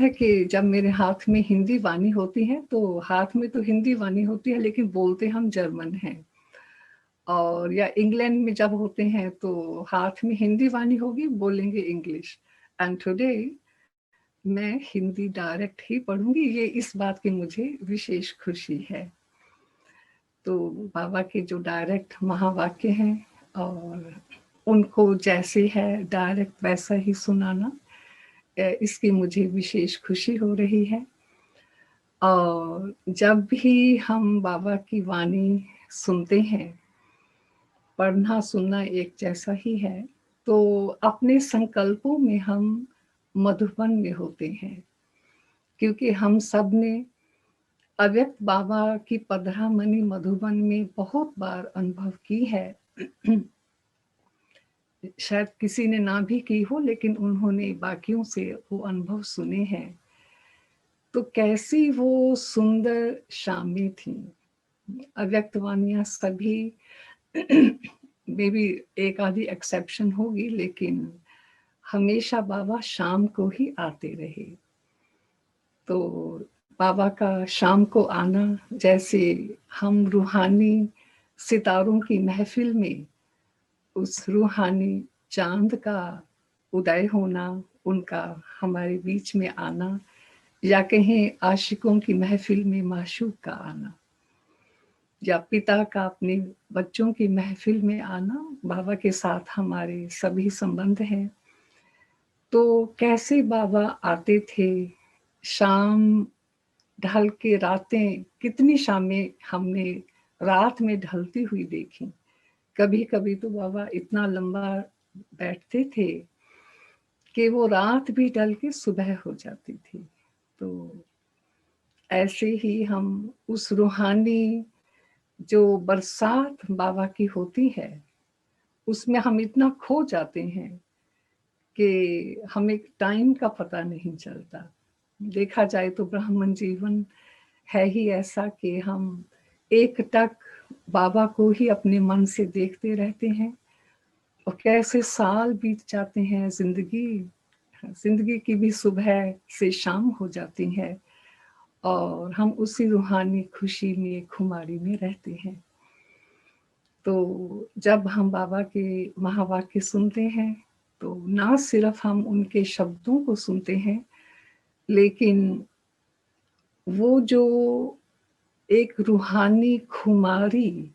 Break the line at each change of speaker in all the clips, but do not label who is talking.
है कि जब मेरे हाथ में हिंदी वाणी होती है तो हाथ में तो हिंदी वाणी होती है, लेकिन बोलते हम जर्मन हैं। और या इंग्लैंड में जब होते हैं तो हाथ में हिंदी वाणी होगी, बोलेंगे इंग्लिश। एंड टुडे मैं हिंदी डायरेक्ट ही पढ़ूंगी, ये इस बात की मुझे विशेष खुशी है। तो बाबा के जो डायरेक्ट महावाक्य हैं और उनको जैसे है डायरेक्ट वैसा ही सुनाना, इसकी मुझे विशेष खुशी हो रही है। और जब भी हम बाबा की वाणी सुनते हैं, पढ़ना सुनना एक जैसा ही है, तो अपने संकल्पों में हम मधुबन में होते हैं, क्योंकि हम सब ने अव्यक्त बाबा की पधरामणि मधुबन में बहुत बार अनुभव की है। शायद किसी ने ना भी की हो, लेकिन उन्होंने बाकियों से वो अनुभव सुने हैं। तो कैसी वो सुंदर शामें थी। अव्यक्त वाणियां सभी मे बी एक आधी एक्सेप्शन होगी, लेकिन हमेशा बाबा शाम को ही आते रहे। तो बाबा का शाम को आना, जैसे हम रूहानी सितारों की महफिल में उस रूहानी चांद का उदय होना, उनका हमारे बीच में आना, या कहीं आशिकों की महफिल में माशूक का आना, या पिता का अपने बच्चों की महफिल में आना, बाबा के साथ हमारे सभी संबंध हैं। तो कैसे बाबा आते थे, शाम ढल के रातें, कितनी शामें हमने रात में ढलती हुई देखी। कभी कभी तो बाबा इतना लंबा बैठते थे कि वो रात भी ढल के सुबह हो जाती थी। तो ऐसे ही हम उस रूहानी जो बरसात बाबा की होती है, उसमें हम इतना खो जाते हैं कि हमें टाइम का पता नहीं चलता। देखा जाए तो ब्राह्मण जीवन है ही ऐसा कि हम एक टक बाबा को ही अपने मन से देखते रहते हैं, और कैसे साल बीत जाते हैं, जिंदगी की भी सुबह से शाम हो जाती है, और हम उसी रूहानी खुशी में, खुमारी में रहते हैं। तो जब हम बाबा के महावाक्य सुनते हैं, तो ना सिर्फ हम उनके शब्दों को सुनते हैं, लेकिन वो जो एक रूहानी खुमारी,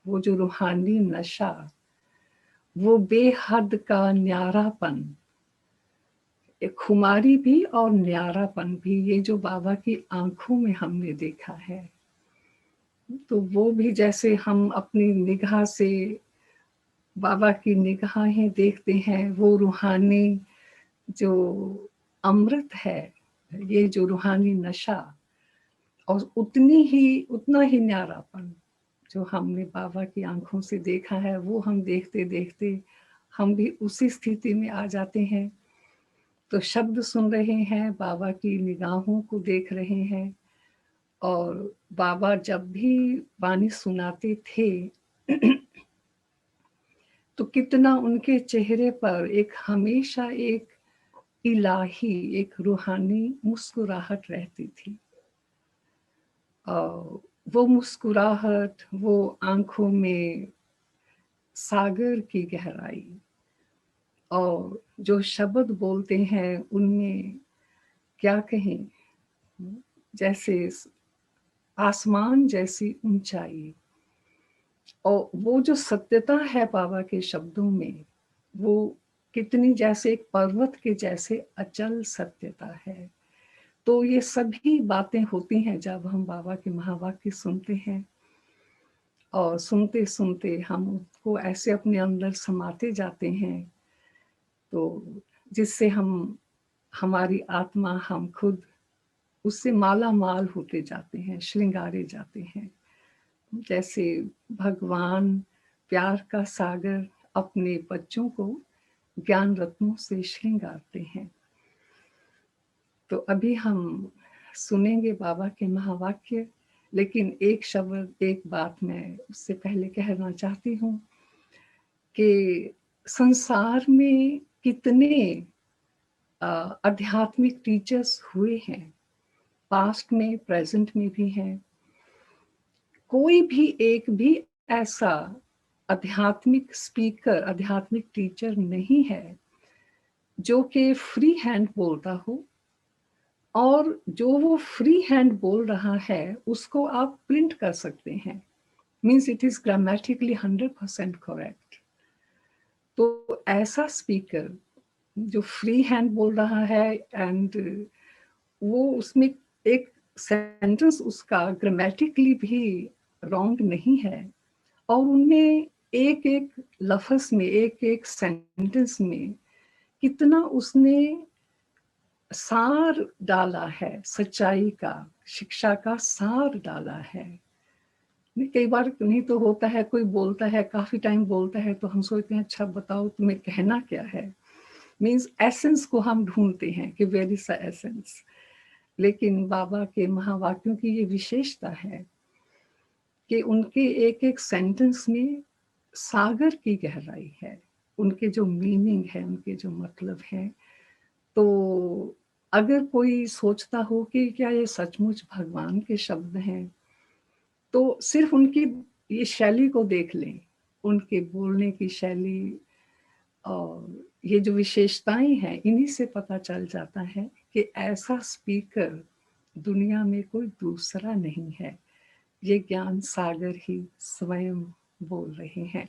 वो जो रूहानी नशा, वो बेहद का न्यारापन, एक खुमारी भी और न्यारापन भी, ये जो बाबा की आंखों में हमने देखा है, तो वो भी जैसे हम अपनी निगाह से बाबा की निगाहें देखते हैं, वो रूहानी जो अमृत है, ये जो रूहानी नशा, और उतना ही न्यारापन जो हमने बाबा की आंखों से देखा है, वो हम देखते देखते हम भी उसी स्थिति में आ जाते हैं। तो शब्द सुन रहे हैं, बाबा की निगाहों को देख रहे हैं, और बाबा जब भी वाणी सुनाते थे तो कितना उनके चेहरे पर एक हमेशा एक इलाही, एक रूहानी मुस्कुराहट रहती थी। और वो मुस्कुराहट, वो आंखों में सागर की गहराई, और जो शब्द बोलते हैं उनमें क्या कहें, जैसे आसमान जैसी ऊंचाई, और वो जो सत्यता है बाबा के शब्दों में, वो कितनी जैसे एक पर्वत के जैसे अचल सत्यता है। तो ये सभी बातें होती हैं जब हम बाबा के महावाक्य सुनते हैं, और सुनते सुनते हम उसको ऐसे अपने अंदर समाते जाते हैं, तो जिससे हमारी आत्मा, हम खुद उससे माला माल होते जाते हैं, श्रृंगारे जाते हैं। जैसे भगवान प्यार का सागर अपने बच्चों को ज्ञान रत्नों से श्रृंगारते हैं। तो अभी हम सुनेंगे बाबा के महावाक्य, लेकिन एक शब्द, एक बात मैं उससे पहले कहना चाहती हूँ कि संसार में कितने आध्यात्मिक टीचर्स हुए हैं, पास्ट में, प्रेजेंट में भी हैं। कोई भी एक भी ऐसा आध्यात्मिक स्पीकर, आध्यात्मिक टीचर नहीं है जो कि फ्री हैंड बोलता हो, और जो वो फ्री हैंड बोल रहा है उसको आप प्रिंट कर सकते हैं, means it is grammatically 100% correct. तो ऐसा स्पीकर जो फ्री हैंड बोल रहा है, एंड वो उसमें एक सेंटेंस उसका ग्रामेटिकली भी रॉन्ग नहीं है, और उनमें एक एक लफ्ज में, एक एक सेंटेंस में कितना उसने सार डाला है, सच्चाई का, शिक्षा का सार डाला है। कई बार नहीं तो होता है, कोई बोलता है, काफी टाइम बोलता है, तो हम सोचते हैं अच्छा बताओ तुम्हें कहना क्या है, मीन्स एसेंस को हम ढूंढते हैं कि वेयर इज द एसेंस। लेकिन बाबा के महावाक्यों की ये विशेषता है कि उनके एक एक सेंटेंस में सागर की गहराई है, उनके जो मीनिंग है, उनके जो मतलब है। तो अगर कोई सोचता हो कि क्या ये सचमुच भगवान के शब्द हैं, तो सिर्फ उनकी ये शैली को देख लें, उनके बोलने की शैली और ये जो विशेषताएं हैं, इन्हीं से पता चल जाता है कि ऐसा स्पीकर दुनिया में कोई दूसरा नहीं है। ये ज्ञान सागर ही स्वयं बोल रहे हैं।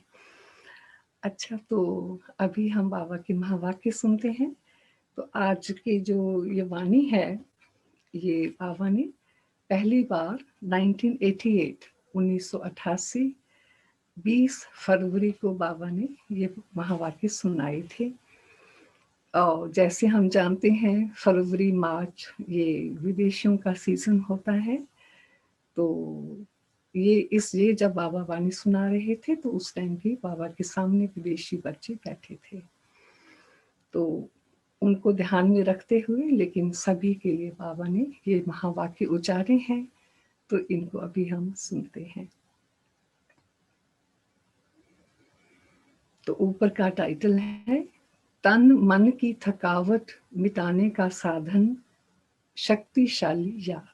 अच्छा, तो अभी हम बाबा के महावाक्य सुनते हैं। तो आज की जो ये वाणी है, ये बाबा ने पहली बार 1988 20 फरवरी को बाबा ने ये महावाक्य सुनाए थे। और जैसे हम जानते हैं फरवरी मार्च ये विदेशियों का सीजन होता है, तो ये जब बाबा वाणी सुना रहे थे तो उस टाइम भी बाबा के सामने विदेशी बच्चे बैठे थे। तो उनको ध्यान में रखते हुए, लेकिन सभी के लिए बाबा ने ये महावाक्य उच्चारे हैं, तो इनको अभी हम सुनते हैं। तो ऊपर का टाइटल है तन मन की थकावट मिटाने का साधन, शक्तिशाली याद।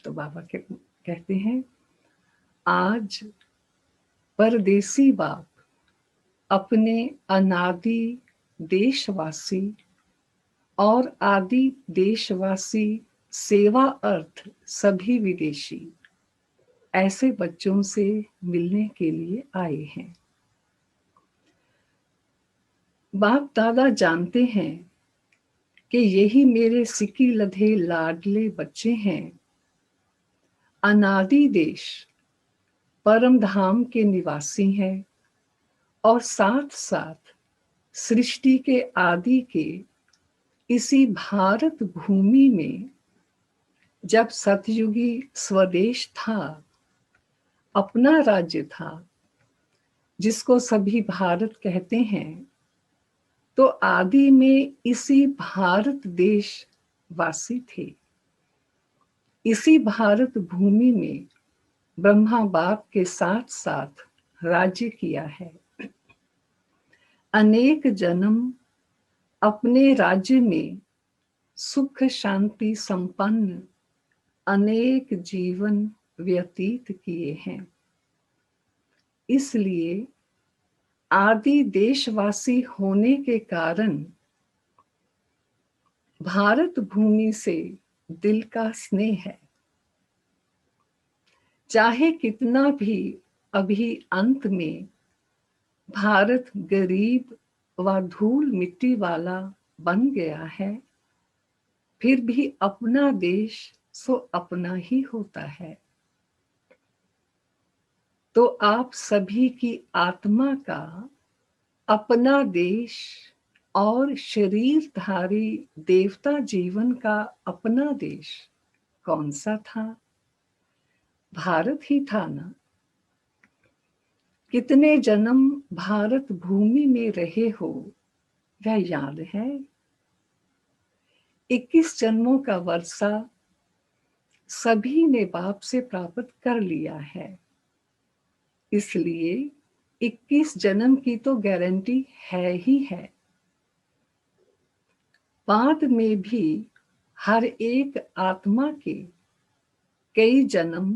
तो बाबा कहते हैं, आज परदेसी बाप अपने अनादि देशवासी और आदि देशवासी सेवा अर्थ सभी विदेशी ऐसे बच्चों से मिलने के लिए आए हैं। बाप दादा जानते हैं कि यही मेरे सिकी लधे लाडले बच्चे हैं। अनादि देश परम धाम के निवासी हैं और साथ साथ सृष्टि के आदि के इसी भारत भूमि में जब सतयुगी स्वदेश था, अपना राज्य था जिसको सभी भारत कहते हैं, तो आदि में इसी भारत देश वासी थे। इसी भारत भूमि में ब्रह्मा बाप के साथ साथ राज्य किया है। अनेक जन्म अपने राज्य में सुख शांति संपन्न अनेक जीवन व्यतीत किए हैं। इसलिए आदि देशवासी होने के कारण भारत भूमि से दिल का स्नेह है। चाहे कितना भी अभी अंत में भारत गरीब व धूल मिट्टी वाला बन गया है, फिर भी अपना देश सो अपना ही होता है। तो आप सभी की आत्मा का अपना देश और शरीरधारी देवता जीवन का अपना देश कौन सा था? भारत ही था ना। कितने जन्म भारत भूमि में रहे हो वह याद है? 21 जन्मों का वर्षा सभी ने बाप से प्राप्त कर लिया है। इसलिए 21 जन्म की तो गारंटी है ही है। बाद में भी हर एक आत्मा के कई जन्म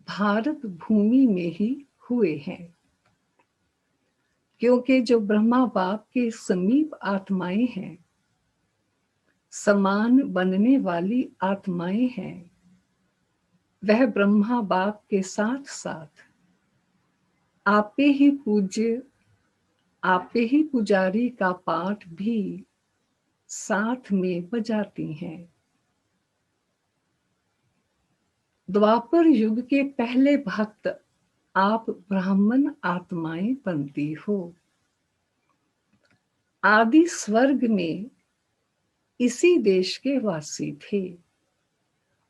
भारत भूमि में ही हुए हैं, क्योंकि जो ब्रह्मा बाप के समीप आत्माएं हैं, समान बनने वाली आत्माएं हैं, वह ब्रह्मा बाप के साथ साथ आपे ही पूज्य, आपे ही पुजारी का पाठ भी साथ में बजाती हैं। द्वापर युग के पहले भक्त आप ब्राह्मण आत्माएं बनती हो। आदि स्वर्ग में इसी देश के वासी थे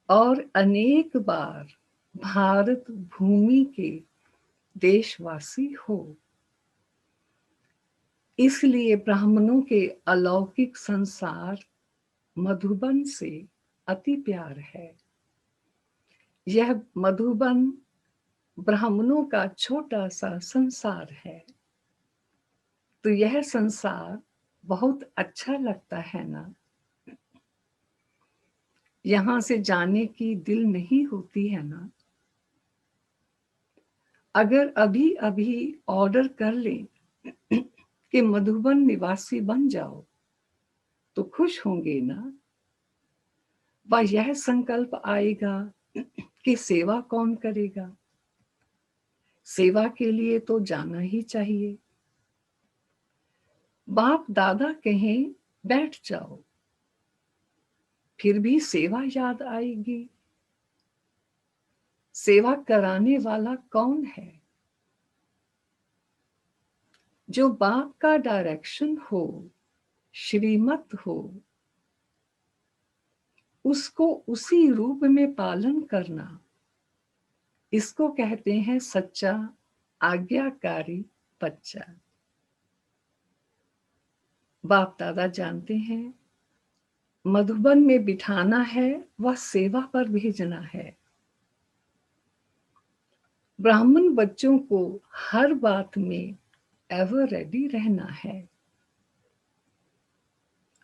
और अनेक बार भारत भूमि के देशवासी हो। इसलिए ब्राह्मणों के अलौकिक संसार मधुबन से अति प्यार है। यह मधुबन ब्राह्मणों का छोटा सा संसार है, तो यह संसार बहुत अच्छा लगता है ना। यहां से जाने की दिल नहीं होती है ना। अगर अभी अभी ऑर्डर कर लें कि मधुबन निवासी बन जाओ तो खुश होंगे ना। व यह संकल्प आएगा कि सेवा कौन करेगा। सेवा के लिए तो जाना ही चाहिए। बाप दादा कहें बैठ जाओ, फिर भी सेवा याद आएगी। सेवा कराने वाला कौन है? जो बाप का डायरेक्शन हो, श्रीमत हो, उसको उसी रूप में पालन करना, इसको कहते हैं सच्चा आज्ञाकारी बच्चा। बाप दादा जानते हैं मधुबन में बिठाना है, वह सेवा पर भेजना है। ब्राह्मण बच्चों को हर बात में एवर रेडी रहना है।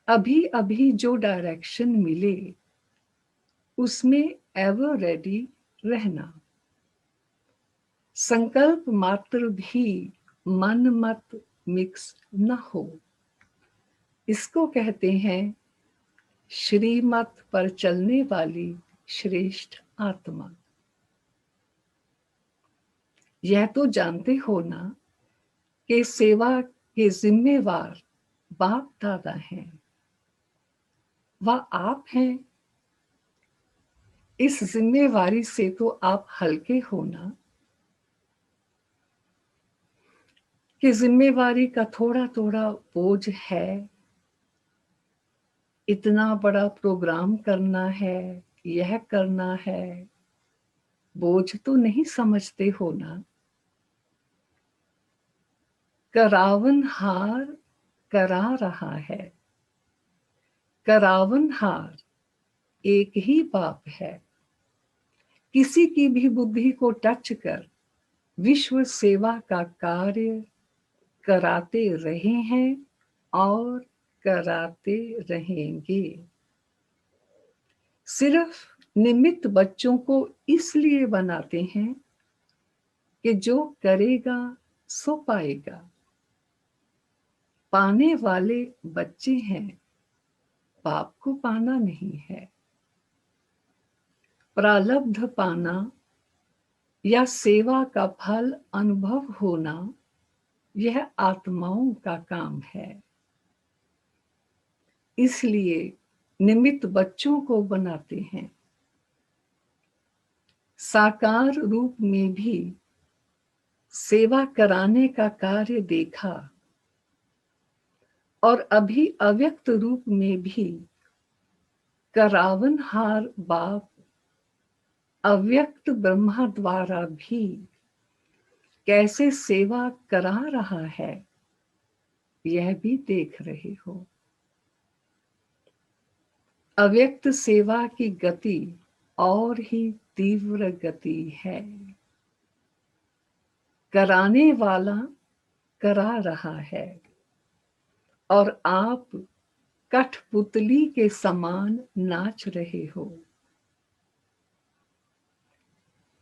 अभी अभी जो डायरेक्शन मिले उसमें एवर रेडी रहना। संकल्प मात्र भी मन मत मिक्स न हो, इसको कहते हैं श्रीमत पर चलने वाली श्रेष्ठ आत्मा। यह तो जानते हो ना कि सेवा के जिम्मेवार बाप दादा हैं, वह आप हैं। इस जिम्मेवारी से तो आप हल्के हो ना, कि जिम्मेवारी का थोड़ा थोड़ा बोझ है। इतना बड़ा प्रोग्राम करना है, यह करना है, बोझ तो नहीं समझते हो ना। करावन हार करा रहा है। करावन हार एक ही बाप है। किसी की भी बुद्धि को टच कर विश्व सेवा का कार्य कराते रहे हैं और कराते रहेंगे। सिर्फ निमित्त बच्चों को इसलिए बनाते हैं कि जो करेगा सो पाएगा। पाने वाले बच्चे हैं, बाप को पाना नहीं है। प्रारब्ध पाना या सेवा का फल अनुभव होना, यह आत्माओं का काम है। इसलिए निमित्त बच्चों को बनाते हैं। साकार रूप में भी सेवा कराने का कार्य देखा और अभी अव्यक्त रूप में भी करावनहार बाप अव्यक्त ब्रह्मा द्वारा भी कैसे सेवा करा रहा है, यह भी देख रहे हो। अव्यक्त सेवा की गति और ही तीव्र गति है। कराने वाला करा रहा है और आप कठपुतली के समान नाच रहे हो।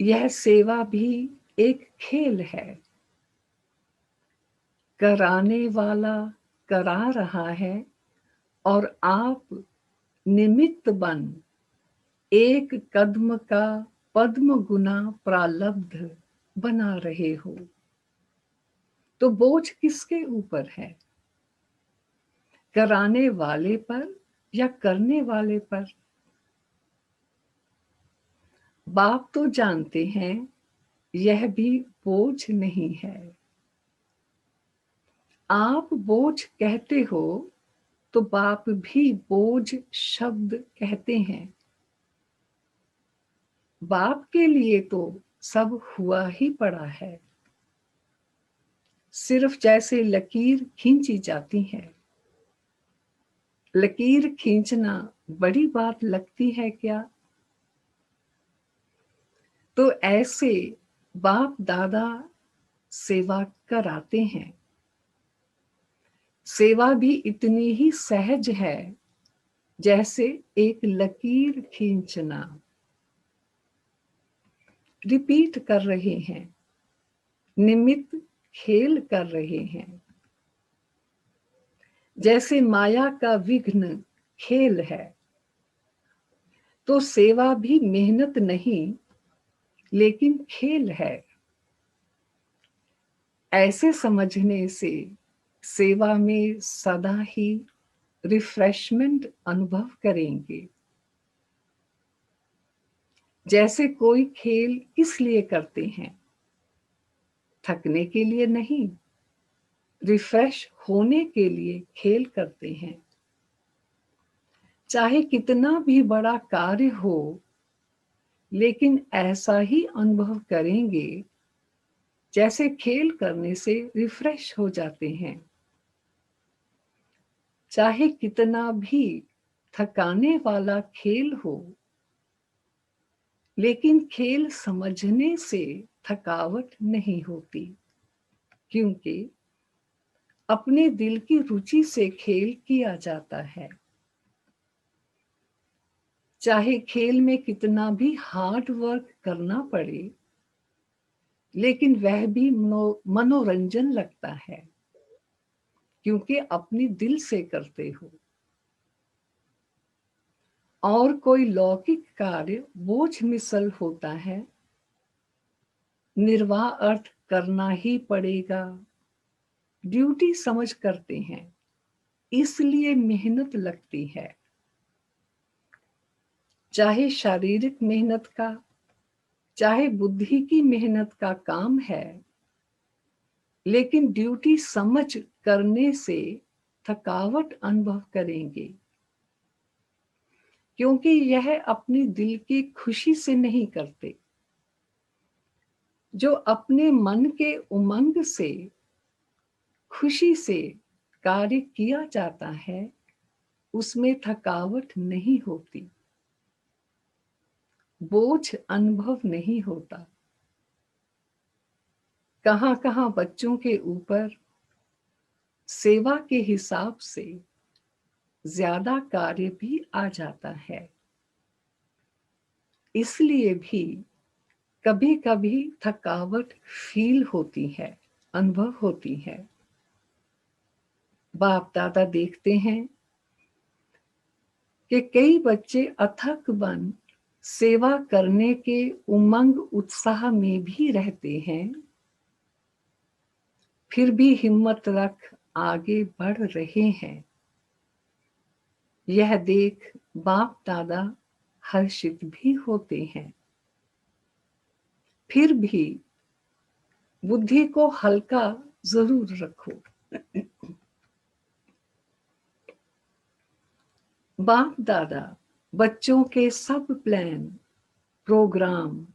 यह सेवा भी एक खेल है। कराने वाला करा रहा है और आप निमित्त बन एक कदम का पद्म गुना प्रालब्ध बना रहे हो। तो बोझ किसके ऊपर है? कराने वाले पर या करने वाले पर? बाप तो जानते हैं यह भी बोझ नहीं है। आप बोझ कहते हो तो बाप भी बोझ शब्द कहते हैं। बाप के लिए तो सब हुआ ही पड़ा है। सिर्फ जैसे लकीर खींची जाती है। लकीर खींचना बड़ी बात लगती है क्या? तो ऐसे बाप दादा सेवा कराते हैं। सेवा भी इतनी ही सहज है जैसे एक लकीर खींचना। रिपीट कर रहे हैं, निमित्त खेल कर रहे हैं। जैसे माया का विघ्न खेल है, तो सेवा भी मेहनत नहीं लेकिन खेल है। ऐसे समझने से सेवा में सदा ही रिफ्रेशमेंट अनुभव करेंगे। जैसे कोई खेल किस लिए करते हैं? थकने के लिए नहीं, रिफ्रेश होने के लिए खेल करते हैं। चाहे कितना भी बड़ा कार्य हो, लेकिन ऐसा ही अनुभव करेंगे जैसे खेल करने से रिफ्रेश हो जाते हैं। चाहे कितना भी थकाने वाला खेल हो, लेकिन खेल समझने से थकावट नहीं होती, क्योंकि अपने दिल की रुचि से खेल किया जाता है। चाहे खेल में कितना भी हार्ड वर्क करना पड़े, लेकिन वह भी मनोरंजन लगता है, क्योंकि अपनी दिल से करते हो। और कोई लौकिक कार्य बोझ मिसल होता है, निर्वाह अर्थ करना ही पड़ेगा, ड्यूटी समझ करते हैं, इसलिए मेहनत लगती है। चाहे शारीरिक मेहनत का, चाहे बुद्धि की मेहनत का काम है, लेकिन ड्यूटी समझ करने से थकावट अनुभव करेंगे, क्योंकि यह अपनी दिल की खुशी से नहीं करते। जो अपने मन के उमंग से, खुशी से कार्य किया जाता है, उसमें थकावट नहीं होती, बोझ अनुभव नहीं होता। कहां कहां बच्चों के ऊपर सेवा के हिसाब से ज्यादा कार्य भी आ जाता है, इसलिए भी कभी कभी थकावट फील होती है, अनुभव होती है। बाप दादा देखते हैं कि कई बच्चे अथक बन सेवा करने के उमंग उत्साह में भी रहते हैं, फिर भी हिम्मत रख आगे बढ़ रहे हैं। यह देख बाप दादा हर्षित भी होते हैं। फिर भी बुद्धि को हल्का जरूर रखो। बाप दादा बच्चों के सब प्लान, प्रोग्राम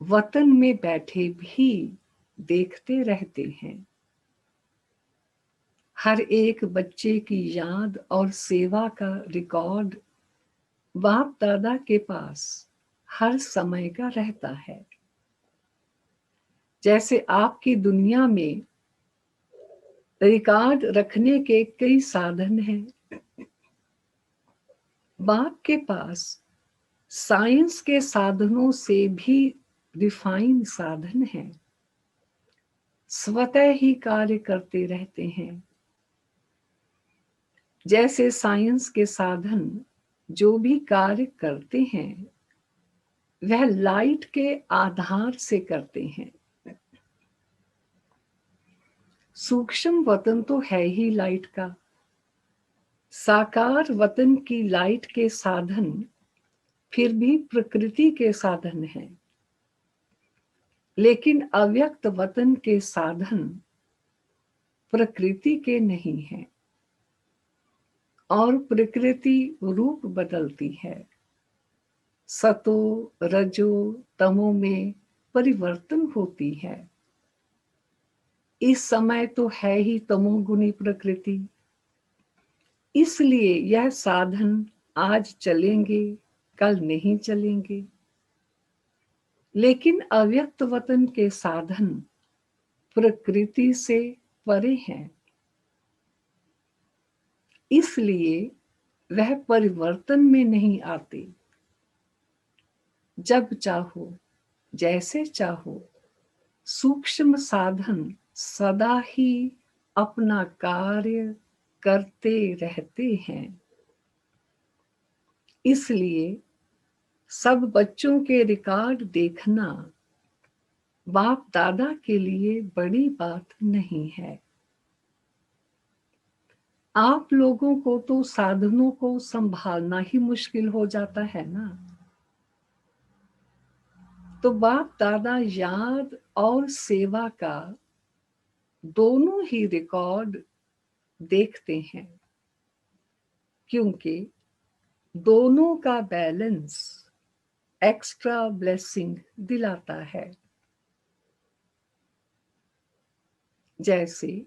वतन में बैठे भी देखते रहते हैं। हर एक बच्चे की याद और सेवा का रिकॉर्ड बाप दादा के पास हर समय का रहता है। जैसे आपकी दुनिया में रिकॉर्ड रखने के कई साधन हैं। बाप के पास साइंस के साधनों से भी रिफाइन साधन हैं, स्वतः ही कार्य करते रहते हैं। जैसे साइंस के साधन जो भी कार्य करते हैं वह लाइट के आधार से करते हैं। सूक्ष्म वतन तो है ही लाइट का, साकार वतन की लाइट के साधन फिर भी प्रकृति के साधन हैं, लेकिन अव्यक्त वतन के साधन प्रकृति के नहीं हैं और प्रकृति रूप बदलती है। सतो रजो तमो में परिवर्तन होती है। इस समय तो है ही तमोगुणी प्रकृति, इसलिए यह साधन आज चलेंगे कल नहीं चलेंगे। लेकिन अव्यक्त वतन के साधन प्रकृति से परे हैं, इसलिए वह परिवर्तन में नहीं आते। जब चाहो जैसे चाहो सूक्ष्म साधन सदा ही अपना कार्य करते रहते हैं। इसलिए सब बच्चों के रिकॉर्ड देखना बाप दादा के लिए बड़ी बात नहीं है। आप लोगों को तो साधनों को संभालना ही मुश्किल हो जाता है ना, तो बाप दादा याद और सेवा का दोनों ही रिकॉर्ड देखते हैं, क्योंकि दोनों का बैलेंस एक्स्ट्रा ब्लेसिंग दिलाता है। जैसे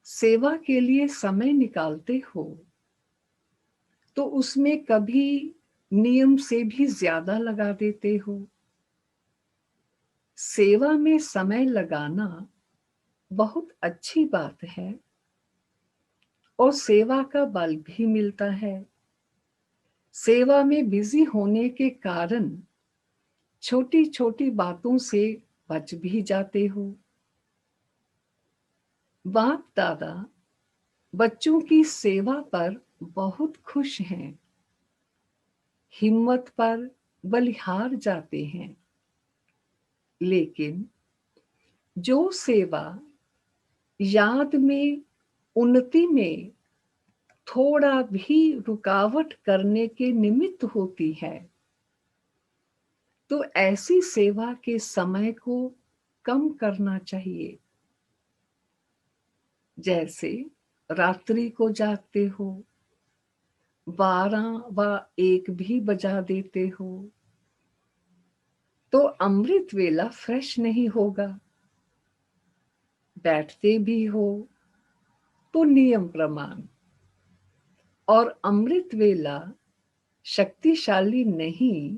सेवा के लिए समय निकालते हो तो उसमें कभी नियम से भी ज्यादा लगा देते हो। सेवा में समय लगाना बहुत अच्छी बात है और सेवा का बल भी मिलता है। सेवा में बिजी होने के कारण छोटी छोटी बातों से बच भी जाते हो। बाप दादा बच्चों की सेवा पर बहुत खुश हैं, हिम्मत पर बलिहार जाते हैं। लेकिन जो सेवा याद में उन्नति में थोड़ा भी रुकावट करने के निमित्त होती है, तो ऐसी सेवा के समय को कम करना चाहिए। जैसे रात्रि को जागते हो, 12 व 1 भी बजा देते हो, तो अमृत वेला फ्रेश नहीं होगा। बैठते भी हो तो नियम प्रमाण, और अमृत वेला शक्तिशाली नहीं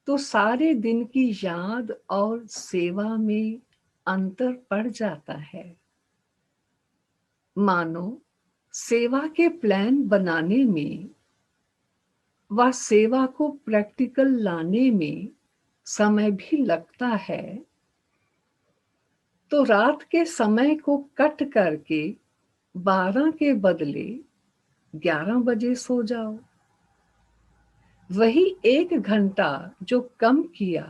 तो सारे दिन की याद और सेवा में अंतर पड़ जाता है। मानो सेवा के प्लान बनाने में व सेवा को प्रैक्टिकल लाने में समय भी लगता है, तो रात के समय को कट करके 12 के बदले 11 बजे सो जाओ। वही 1 घंटा जो कम किया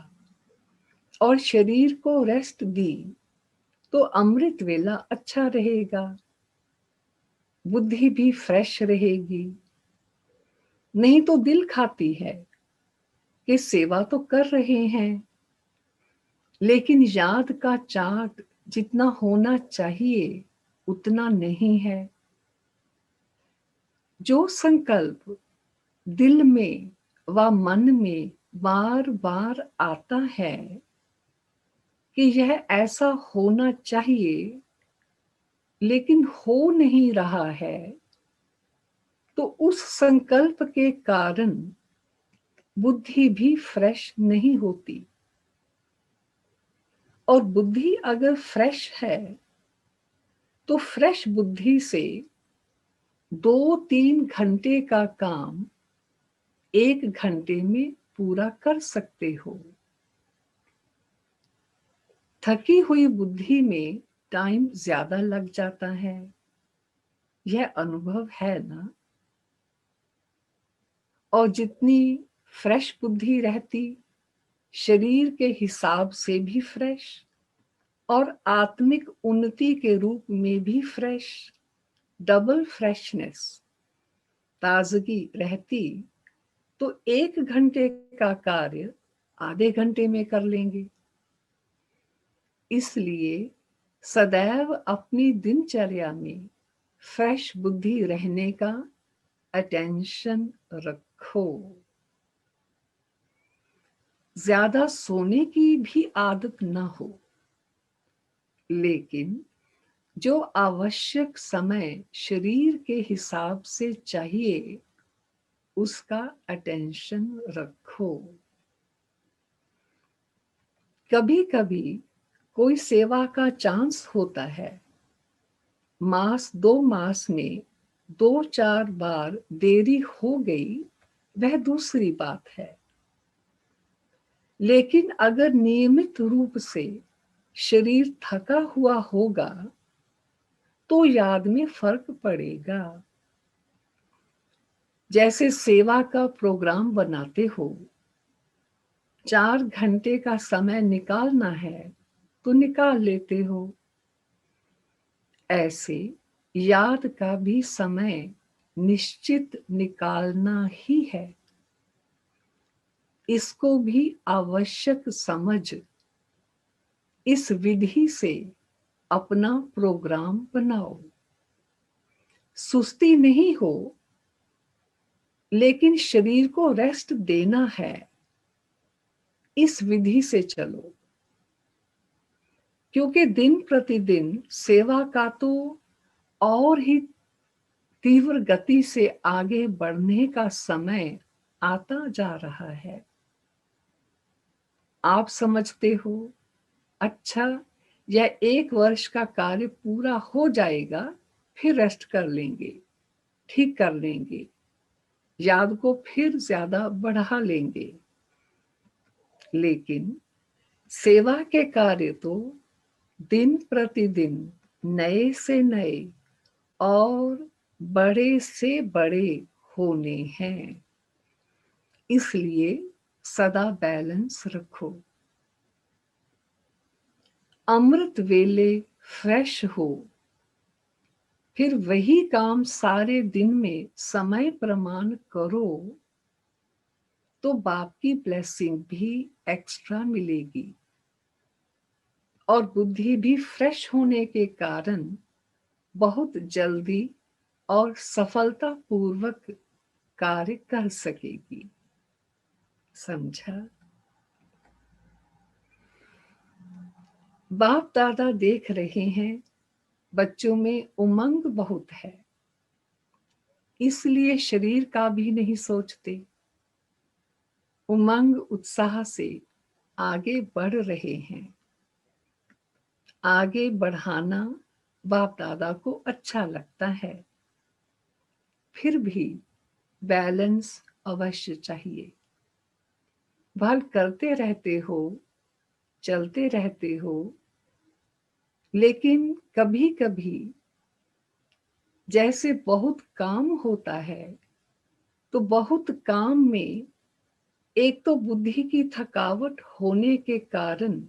और शरीर को रेस्ट दी तो अमृत वेला अच्छा रहेगा, बुद्धि भी फ्रेश रहेगी। नहीं तो दिल खाती है कि सेवा तो कर रहे हैं, लेकिन याद का चार्ट जितना होना चाहिए उतना नहीं है। जो संकल्प दिल में व मन में बार बार आता है कि यह ऐसा होना चाहिए लेकिन हो नहीं रहा है, तो उस संकल्प के कारण बुद्धि भी फ्रेश नहीं होती। और बुद्धि अगर फ्रेश है तो फ्रेश बुद्धि से 2-3 घंटे का काम 1 घंटे में पूरा कर सकते हो। थकी हुई बुद्धि में टाइम ज्यादा लग जाता है, यह अनुभव है ना। और जितनी फ्रेश बुद्धि रहती, शरीर के हिसाब से भी फ्रेश और आत्मिक उन्नति के रूप में भी फ्रेश, डबल फ्रेशनेस, ताजगी रहती, तो 1 घंटे का कार्य आधे घंटे में कर लेंगे। इसलिए सदैव अपनी दिनचर्या में फ्रेश बुद्धि रहने का अटेंशन रखो। ज्यादा सोने की भी आदत ना हो, लेकिन जो आवश्यक समय शरीर के हिसाब से चाहिए, उसका अटेंशन रखो। कभी कभी कोई सेवा का चांस होता है, मास 2 मास में 2-4 बार देरी हो गई, वह दूसरी बात है। लेकिन अगर नियमित रूप से शरीर थका हुआ होगा, तो याद में फर्क पड़ेगा। जैसे सेवा का प्रोग्राम बनाते हो, 4 घंटे का समय निकालना है तो निकाल लेते हो। ऐसे याद का भी समय निश्चित निकालना ही है। इसको भी आवश्यक समझ इस विधि से अपना प्रोग्राम बनाओ। सुस्ती नहीं हो, लेकिन शरीर को रेस्ट देना है, इस विधि से चलो। क्योंकि दिन प्रतिदिन सेवा का तो और ही तीव्र गति से आगे बढ़ने का समय आता जा रहा है। आप समझते हो, अच्छा, यह 1 वर्ष का कार्य पूरा हो जाएगा, फिर रेस्ट कर लेंगे, ठीक कर लेंगे, याद को फिर ज्यादा बढ़ा लेंगे। लेकिन सेवा के कार्य तो दिन प्रतिदिन नए से नए और बड़े से बड़े होने हैं। इसलिए सदा बैलेंस रखो। अमृत वेले फ्रेश हो, फिर वही काम सारे दिन में समय प्रमाण करो, तो बाप की ब्लेसिंग भी एक्स्ट्रा मिलेगी और बुद्धि भी फ्रेश होने के कारण बहुत जल्दी और सफलता पूर्वक कार्य कर सकेगी। समझा? बाप दादा देख रहे हैं, बच्चों में उमंग बहुत है, इसलिए शरीर का भी नहीं सोचते। उमंग उत्साह से आगे बढ़ रहे हैं। आगे बढ़ाना बाप दादा को अच्छा लगता है, फिर भी बैलेंस अवश्य चाहिए। भल करते रहते हो, चलते रहते हो, लेकिन कभी कभी जैसे बहुत काम होता है, तो बहुत काम में एक तो बुद्धि की थकावट होने के कारण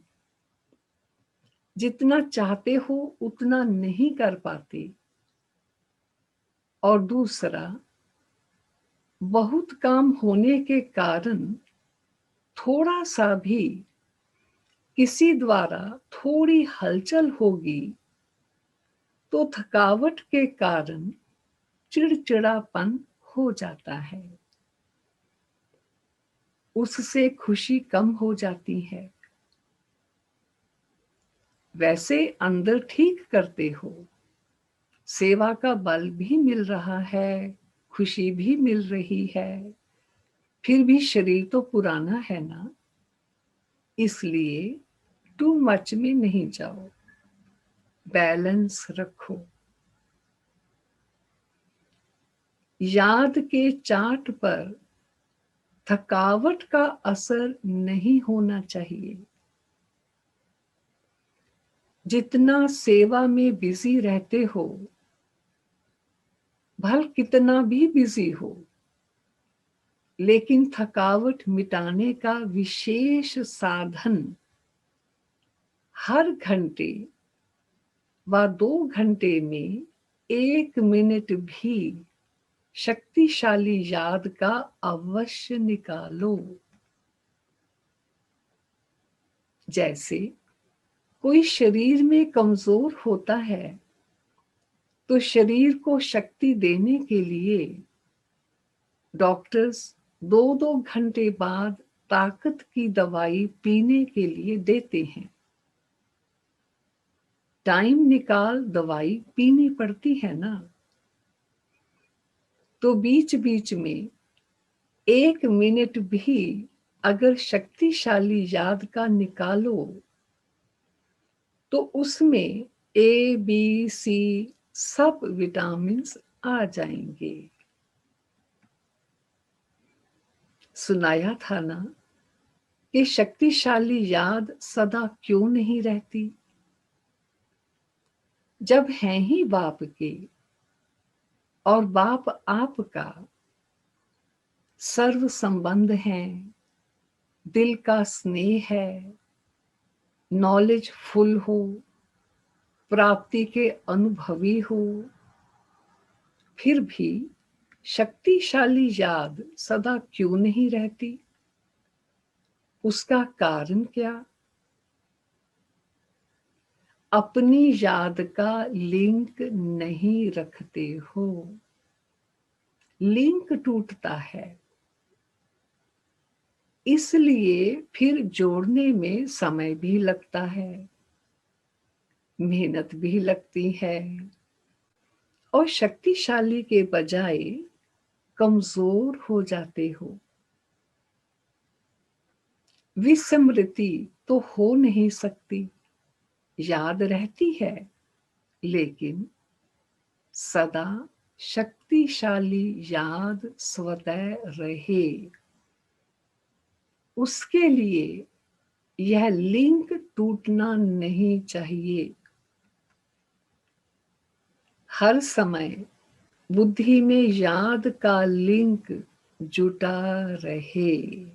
जितना चाहते हो उतना नहीं कर पाते, और दूसरा बहुत काम होने के कारण थोड़ा सा भी किसी द्वारा थोड़ी हलचल होगी, तो थकावट के कारण चिड़चिड़ापन हो जाता है, उससे खुशी कम हो जाती है। वैसे अंदर ठीक करते हो, सेवा का बल भी मिल रहा है, खुशी भी मिल रही है, फिर भी शरीर तो पुराना है ना, इसलिए टू मच में नहीं जाओ। बैलेंस रखो। याद के चार्ट पर थकावट का असर नहीं होना चाहिए। जितना सेवा में बिजी रहते हो, भल कितना भी बिजी हो, लेकिन थकावट मिटाने का विशेष साधन हर घंटे व 2 घंटे में 1 मिनट भी शक्तिशाली याद का अवश्य निकालो। जैसे कोई शरीर में कमजोर होता है, तो शरीर को शक्ति देने के लिए डॉक्टर्स 2-2 घंटे बाद ताकत की दवाई पीने के लिए देते हैं। टाइम निकाल दवाई पीनी पड़ती है ना। तो बीच बीच में 1 मिनट भी अगर शक्तिशाली याद का निकालो, तो उसमें ए बी सी सब विटामिन्स आ जाएंगे। सुनाया था ना कि शक्तिशाली याद सदा क्यों नहीं रहती। जब हैं ही बाप के और बाप आपका, सर्व संबंध है, दिल का स्नेह है, नॉलेज फुल हो, प्राप्ति के अनुभवी हो, फिर भी शक्तिशाली याद सदा क्यों नहीं रहती? उसका कारण क्या? अपनी याद का लिंक नहीं रखते हो। लिंक टूटता है, इसलिए फिर जोड़ने में समय भी लगता है, मेहनत भी लगती है, और शक्तिशाली के बजाय कमजोर हो जाते हो। विस्मृति तो हो नहीं सकती, याद रहती है, लेकिन सदा शक्तिशाली याद स्वतः रहे, उसके लिए यह लिंक टूटना नहीं चाहिए। हर समय बुद्धि में याद का लिंक जुटा रहे,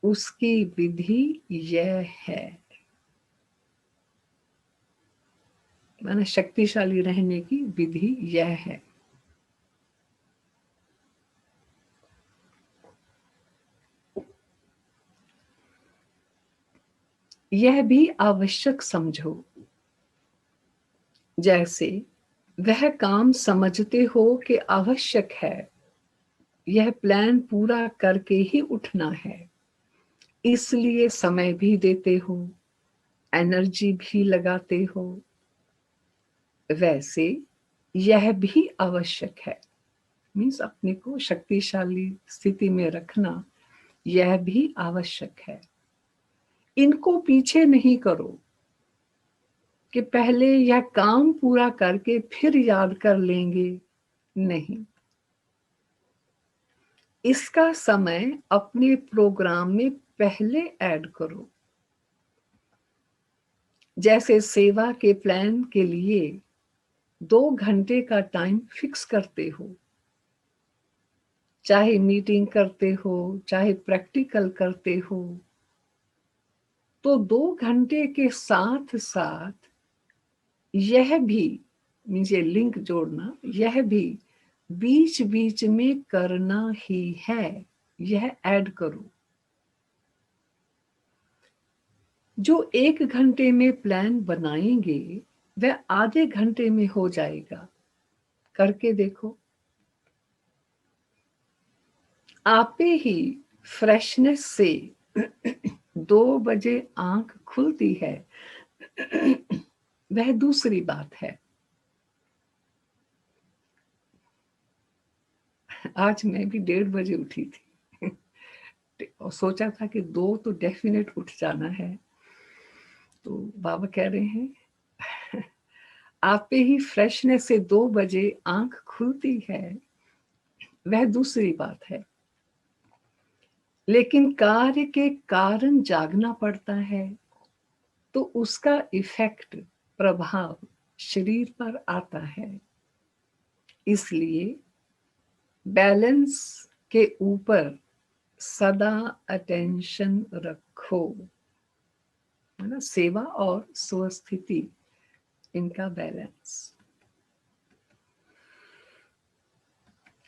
उसकी विधि यह है। माने शक्तिशाली रहने की विधि यह है। यह भी आवश्यक समझो, जैसे वह काम समझते हो कि आवश्यक है, यह प्लान पूरा करके ही उठना है, इसलिए समय भी देते हो, एनर्जी भी लगाते हो। वैसे यह भी आवश्यक है, मीन्स अपने को शक्तिशाली स्थिति में रखना, यह भी आवश्यक है। इनको पीछे नहीं करो कि पहले यह काम पूरा करके फिर याद कर लेंगे, नहीं। इसका समय अपने प्रोग्राम में पहले ऐड करो। जैसे सेवा के प्लान के लिए 2 घंटे का टाइम फिक्स करते हो, चाहे मीटिंग करते हो, चाहे प्रैक्टिकल करते हो, तो 2 घंटे के साथ साथ यह भी, मीन्स ये लिंक जोड़ना, यह भी बीच बीच में करना ही है, यह ऐड करो। जो 1 घंटे में प्लान बनाएंगे वह आधे घंटे में हो जाएगा, करके देखो। आपे ही फ्रेशनेस से 2 बजे आंख खुलती है, वह दूसरी बात है। आज मैं भी 1:30 बजे उठी थी और सोचा था कि 2 तो डेफिनेट उठ जाना है, तो बाबा कह रहे हैं आप पे ही फ्रेशनेस से 2 बजे आंख खुलती है, वह दूसरी बात है, लेकिन कार्य के कारण जागना पड़ता है तो उसका इफेक्ट, प्रभाव शरीर पर आता है। इसलिए बैलेंस के ऊपर सदा अटेंशन रखो, है ना, सेवा और स्वस्थिति, इनका बैलेंस।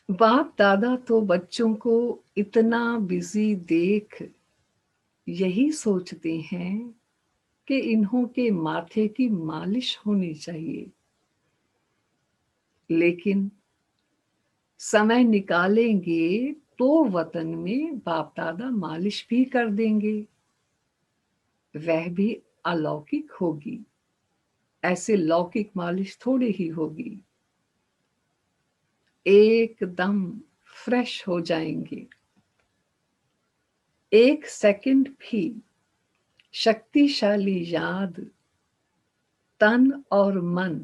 बाप दादा तो बच्चों को इतना बिजी देख यही सोचते हैं कि इन्हों के माथे की मालिश होनी चाहिए, लेकिन समय निकालेंगे तो वतन में बाप दादा मालिश भी कर देंगे, वह भी अलौकिक होगी, ऐसे लौकिक मालिश थोड़ी ही होगी। एकदम फ्रेश हो जाएंगे। 1 सेकंड भी शक्तिशाली याद तन और मन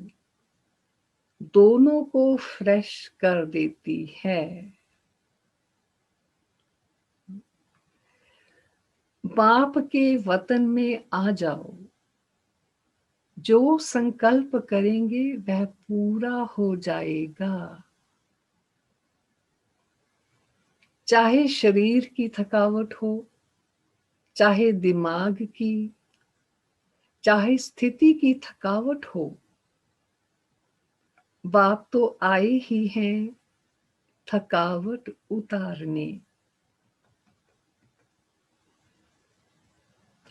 दोनों को फ्रेश कर देती है। बाप के वतन में आ जाओ, जो संकल्प करेंगे वह पूरा हो जाएगा। चाहे शरीर की थकावट हो, चाहे दिमाग की, चाहे स्थिति की थकावट हो, बाप तो आए ही हैं थकावट उतारने।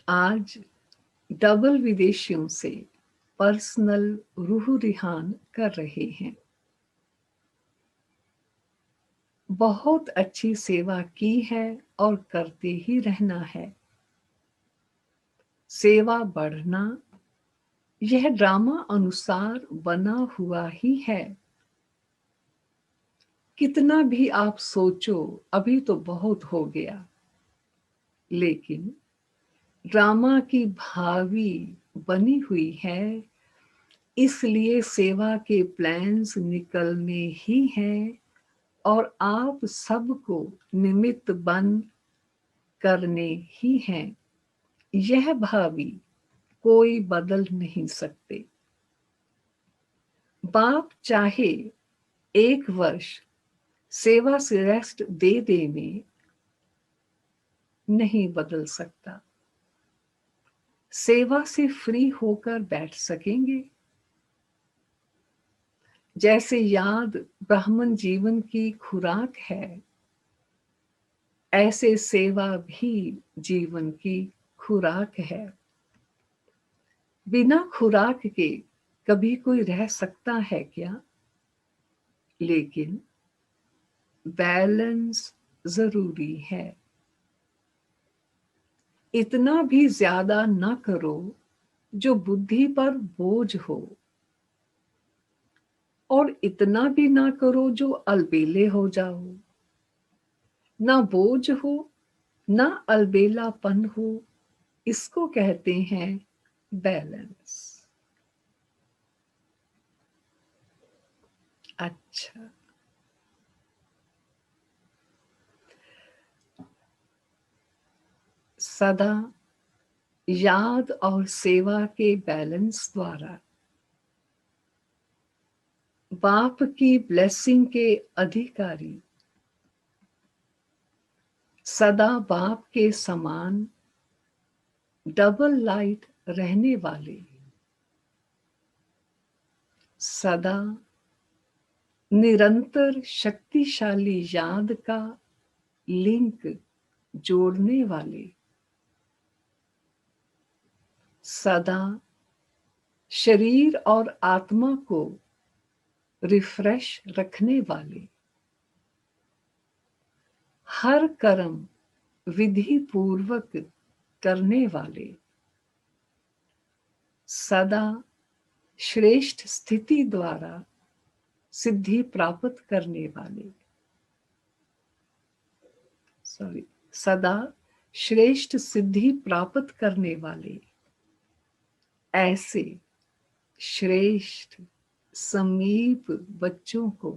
आज डबल विदेशियों से पर्सनल रूह रिहान कर रहे हैं। बहुत अच्छी सेवा की है और करते ही रहना है। सेवा बढ़ना यह ड्रामा अनुसार बना हुआ ही है। कितना भी आप सोचो अभी तो बहुत हो गया, लेकिन ड्रामा की भावी बनी हुई है, इसलिए सेवा के प्लान्स निकलने ही हैं और आप सबको निमित्त बन करने ही हैं। यह भावी कोई बदल नहीं सकते। बाप चाहे 1 वर्ष सेवा से रेस्ट दे देने, नहीं बदल सकता। सेवा से फ्री होकर बैठ सकेंगे। जैसे याद ब्राह्मण जीवन की खुराक है, ऐसे सेवा भी जीवन की खुराक है। बिना खुराक के कभी कोई रह सकता है क्या? लेकिन बैलेंस जरूरी है। इतना भी ज्यादा ना करो जो बुद्धि पर बोझ हो, और इतना भी ना करो जो अलबेले हो जाओ। ना बोझ हो ना अलबेलापन हो, इसको कहते हैं बैलेंस। अच्छा, सदा याद और सेवा के बैलेंस द्वारा बाप की ब्लेसिंग के अधिकारी, सदा बाप के समान डबल लाइट रहने वाले, सदा निरंतर शक्तिशाली याद का लिंक जोड़ने वाले, सदा शरीर और आत्मा को रिफ्रेश रखने वाले, हर कर्म विधि पूर्वक करने वाले, सदा श्रेष्ठ स्थिति द्वारा सिद्धि प्राप्त करने वाले, सदा श्रेष्ठ सिद्धि प्राप्त करने वाले, ऐसे श्रेष्ठ समीप बच्चों को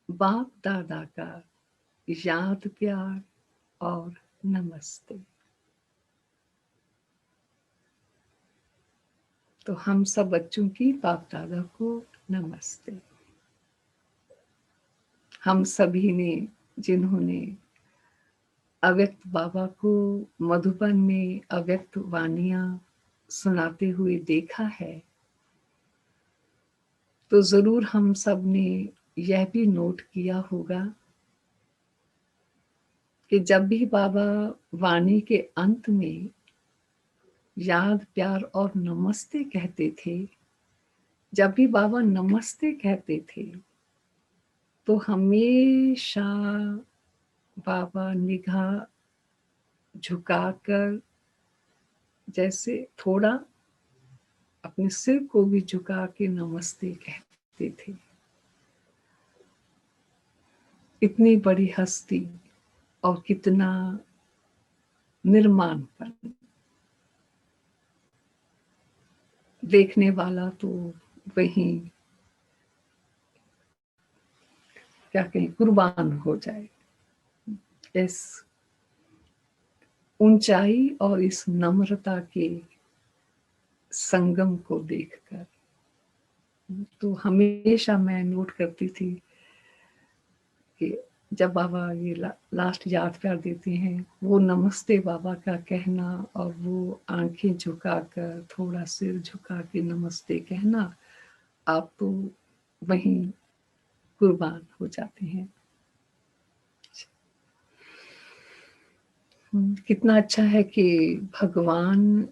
बाप दादा का याद प्यार और नमस्ते। तो हम सब बच्चों की बाप दादा को नमस्ते। हम सभी ने, जिन्होंने अव्यक्त बाबा को मधुबन में अव्यक्त वाणियां सुनाते हुए देखा है, तो जरूर हम सब ने यह भी नोट किया होगा कि जब भी बाबा वाणी के अंत में याद प्यार और नमस्ते कहते थे, जब भी बाबा नमस्ते कहते थे, तो हमेशा बाबा निगाह झुकाकर, जैसे थोड़ा अपने सिर को भी झुका के नमस्ते कहते थे। इतनी बड़ी हस्ती और कितना निर्माणपन, देखने वाला तो वहीं क्या कहें, कुर्बान हो जाए इस ऊंचाई और इस नम्रता के संगम को देखकर। तो हमेशा मैं नोट करती थी कि जब बाबा ये लास्ट याद प्यार देते हैं, वो नमस्ते बाबा का कहना और वो आंखें झुकाकर, थोड़ा सिर झुका के नमस्ते कहना, आप तो वहीं कुर्बान हो जाते हैं। कितना अच्छा है कि भगवान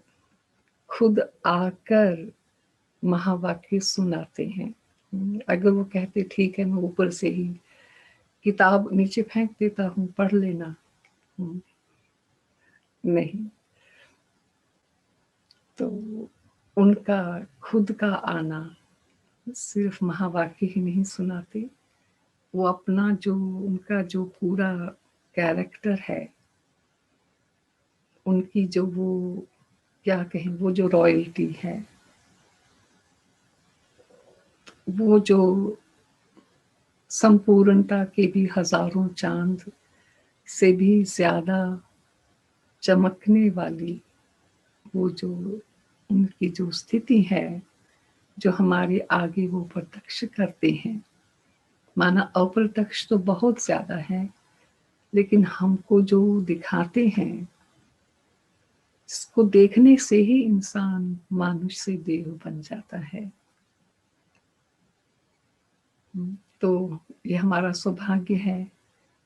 खुद आकर महावाक्य सुनाते हैं। अगर वो कहते ठीक है मैं ऊपर से ही किताब नीचे फेंक देता हूँ, पढ़ लेना, नहीं, तो उनका खुद का आना, सिर्फ महावाक्य ही नहीं सुनाते, वो अपना जो उनका जो पूरा कैरेक्टर है, उनकी जो वो क्या कहें, वो जो रॉयल्टी है, वो जो संपूर्णता के भी हजारों चांद से भी ज्यादा चमकने वाली वो जो उनकी जो स्थिति है, जो हमारे आगे वो प्रत्यक्ष करते हैं। माना अप्रत्यक्ष तो बहुत ज्यादा है, लेकिन हमको जो दिखाते हैं, इसको देखने से ही इंसान मानुष से देव बन जाता है। तो ये हमारा सौभाग्य है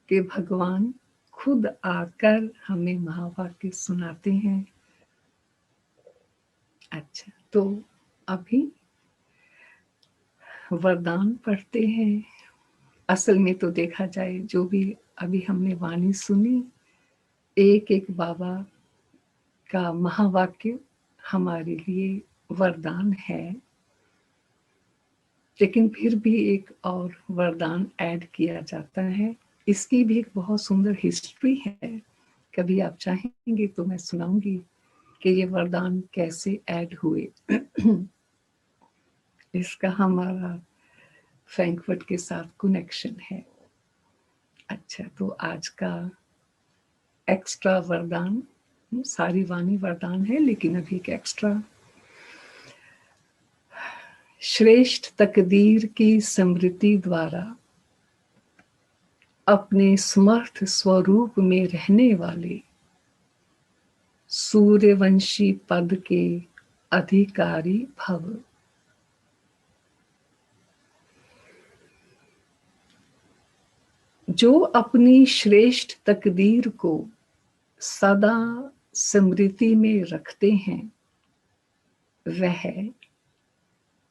कि भगवान खुद आकर हमें महावाक्य सुनाते हैं। अच्छा, तो अभी वरदान पढ़ते हैं। असल में तो देखा जाए, जो भी अभी हमने वाणी सुनी, एक एक बाबा का महावाक्य हमारे लिए वरदान है, लेकिन फिर भी एक और वरदान ऐड किया जाता है। इसकी भी एक बहुत सुंदर हिस्ट्री है, कभी आप चाहेंगे तो मैं सुनाऊंगी कि ये वरदान कैसे ऐड हुए। इसका हमारा फ्रैंकफर्ट के साथ कनेक्शन है। अच्छा, तो आज का एक्स्ट्रा वरदान, सारी वाणी वरदान है लेकिन अभी एक एक्स्ट्रा। श्रेष्ठ तकदीर की स्मृति द्वारा अपने समर्थ स्वरूप में रहने वाले सूर्यवंशी पद के अधिकारी भव। जो अपनी श्रेष्ठ तकदीर को सदा स्मृति में रखते हैं, वह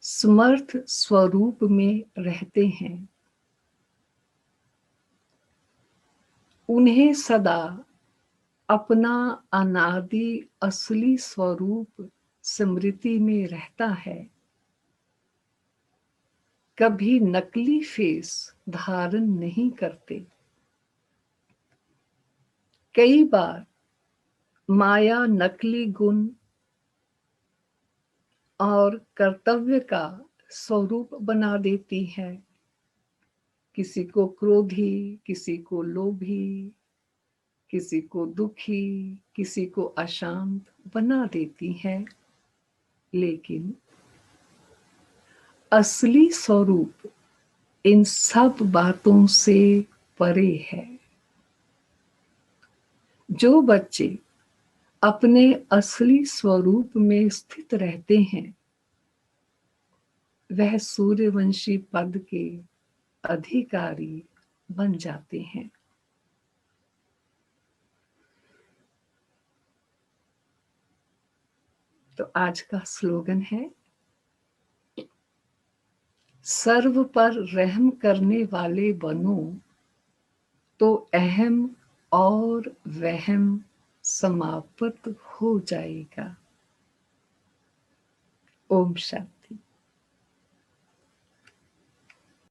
समर्थ स्वरूप में रहते हैं। उन्हें सदा अपना अनादि असली स्वरूप स्मृति में रहता है। कभी नकली फेस धारण नहीं करते। कई बार माया नकली गुण और कर्तव्य का स्वरूप बना देती है। किसी को क्रोधी, किसी को लोभी, किसी को दुखी, किसी को अशांत बना देती है। लेकिन असली स्वरूप इन सब बातों से परे है। जो बच्चे अपने असली स्वरूप में स्थित रहते हैं, वह सूर्यवंशी पद के अधिकारी बन जाते हैं। तो आज का स्लोगन है, सर्व पर रहम करने वाले बनो, तो अहम और वहम समाप्त हो जाएगा। ओम शांति।